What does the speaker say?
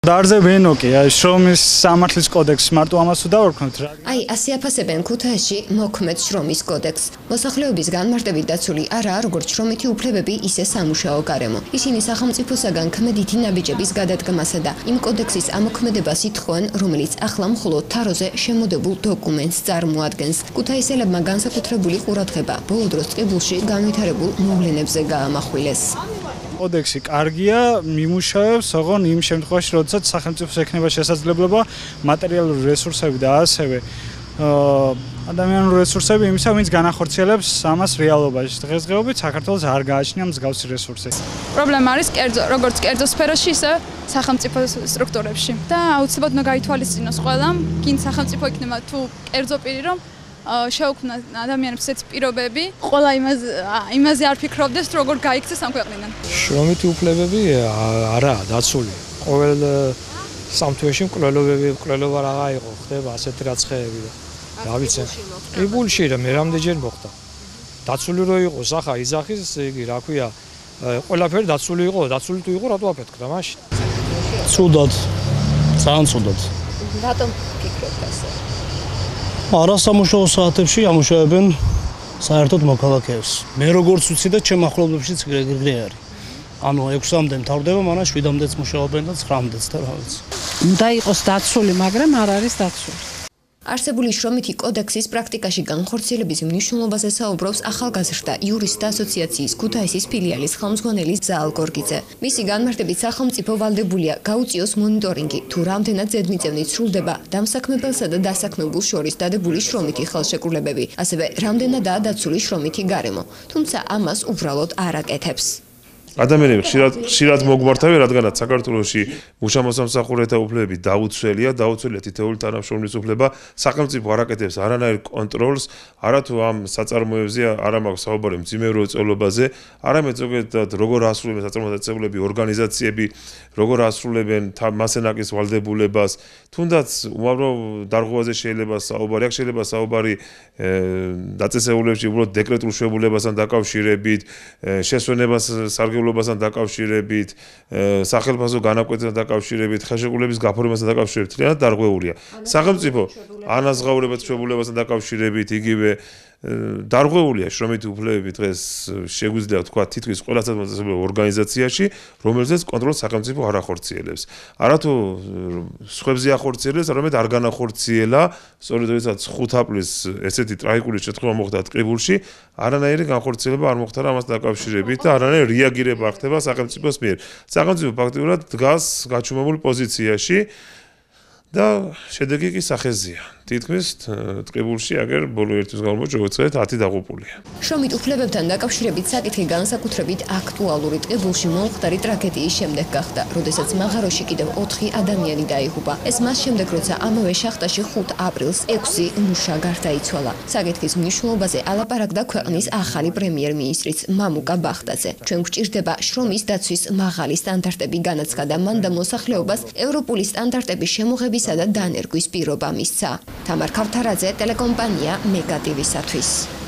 Darze ვენოკი, აი შრომის სამართლის კოდექსს მარტო ამას დავარქმევთ რა. აი, ასე აფასებენ ქუთაისში მოქმედ შრომის კოდექსს. მოსახლეობის განმარტებით დაცული არაა როგორც შრომითი უფლებები, ისე სამუშაო გარემო. ისინი სახელმწიფოსაგან ქმედითი ნაბიჯების გადადგმასა და იმ კოდექსის ამოქმედებას ითხოვენ, რომელიც ახლა მხოლოდ თაროზე შემოდებულ დოკუმენტს წარმოადგენს. ქუთაისელებმა განსაკუთრებული ყურადღება ბოლო დროს ტყიბულში განვითარებულ მოვლენებზე გაამახვილეს. კოდექსი კარგია, მიმუშავებს, ოღონ იმ შემთხვევაში, როდესაც სახელმწიფოს ექნება შესაძლებლობა მატერიალური რესურსები და ასევე ადამიანური რესურსები იმისა, ვინც განახორციელებს ამას რეალობაში. დღესდღეობით საქართველოს არ გააჩნია მსგავსი რესურსი. პრობლემა არის როგორც კერძო სფეროში, ისე სახელმწიფო სტრუქტურებში. და აუცილებლად უნდა გაითვალისწინოს ყველამ, გინ სახელმწიფო იქნება თუ კერძო პირი, რომ შეუქმნა ადამიანებს ესეთი პირობები, ყველა იმაზე არ ფიქრობდეს, როგორ გაიქცეს ამ ქვეყნიდან. შრომითი უფლებები არაა დაცული. ყოველ სამთვეში მკვლელობა რაღა იყო, ხდება ასეთი რაცხეები და რა ვიცი. ტყიბულში და მე რამდენჯერ მოხდა. დაცული რო იყოს, ახლა იძახის, იგი რა ქვია, ყველაფერი დაცული იყო, დაცული თუ იყო, რატო აფეთქდა მაშინ? ცუდად. ძალიან ცუდად. რატომ ფიქრობთ ასე? არასამუშაო საათებში ამუშავებენ საერთოდ მოქალაქეებს. მე როგორც ვიცი და ჩემ ახლობლებშიც გრიგრე არის. ანუ 6-მდე მთავრდება, მანამ 7-მდეც მუშაობენ და 9-მდეც და რა ვიცი. უნდა იყოს დაცული, მაგრამ არ არის დაცული. არსებული შრომითი კოდექსის პრაქტიკაში განხორციელების მნიშვნელობაზე საუბრობს ახალგაზრდა იურისტთა ასოციაციის ქუთაისის ფილიალის ხელმძღვანელი ზაალ გორგიძე. მისი განმარტებით სახელმწიფო ვალდებულია გაუწიოს მონიტორინგი, თუ რამდენად ზედმიწევნით სრულდება დამსაქმებელსა და დასაქმებულ შორის დადებული შრომითი ხელშეკრულებები, ასევე რამდენადაა დაცული შრომითი გარემო, თუმცა ამას უბრალოდ არ აკეთებს. ადამიანები ხშირად მოგმართავენ, რადგანაც საქართველოში მუშა-მოსამსახურეთა უფლებები დაუცველია თითოეული თანამშრომლის უფლება, სახელმწიფო არ აკეთებს არანაირ კონტროლს, არათუ ამ საწარმოებზე არ მაქვს საუბარი მძიმე უწოლობაზე, არამედ ზოგადად როგორ ასრულებენ საწარმოო ორგანიზაციები, როგორ ასრულებენ მასენაკის ვალდებულებას, თუნდაც უამრავ დარღვევაზე შეიძლება საუბარი, აქ შეიძლება საუბარი დაწესებულებში უბრალოდ დეკრეტულ შეებულებასთან დაკავშირებით, შესვენებას სარგებლობასთან დაკავშირებით, სახელმწიფო განაკვეთებასთან დაკავშირებით, ხელშეკრულების გაფორმებასთან დაკავშირებით, თლიანად დარღვეულია. სახელმწიფო ანაზღაურებათა შეებულებასთან დაკავშირებით, იგივე დარღვეულია შრომითი უფლებები დღეს შეგვიძლია თქვა თითქმის ყველა საზოგადოებრივ ორგანიზაციაში, რომელზეც კონტროლს სახელმწიფო არ ახორციელებს. არათუ სხვებზე ახორციელებს, არამედ არ განახორციელა, სწორედ როდესაც 5 აპრილს ესეთი ტრაგიკული შემთხვევა მოხდა ტყიბულში, არანაირი განხორციელება არ მოხდა ამასთან დაკავშირებით და არანაირი რეაგირება არ ხდება სახელმწიფოს მიერ. სახელმწიფო ფაქტიურად დგას გაჩუმებულ პოზიციაში და შედეგი კი სახეზია. თითქმის ტყიბულში აგერ ბოლო ერთ თვის განმავლობაში როგორც ხედავთ 10 დაღუპულია. შრომით უფლებებთან დაკავშირებით საკითხი განსაკუთრებით აქტუალური ტყიბულში მომხდარი ტრაგედიის შემდეგ გახდა, როდესაც მაღაროში კიდევ 4 ადამიანი დაიღუპა. ეს მას შემდეგ, როცა ამავე შახტაში 5 აპრილს 6 მუშა გარდაიცვალა. საკითხის მნიშვნელობაზე ალაპარაკდა ქვეყნის ახალი პრემიერ-მინისტრიც მამუკა ბახტაძე. ჩვენ გვჭირდება შრომის დაცვის მაღალი სტანდარტები განაცხადა მან და მოსახლეობას ევროპული სტანდარტების შემოღებისა და დანერგვის პირობა მისცა. თამარ ქავთარაძე, ტელეკომპანია მეგა TV-სათვის.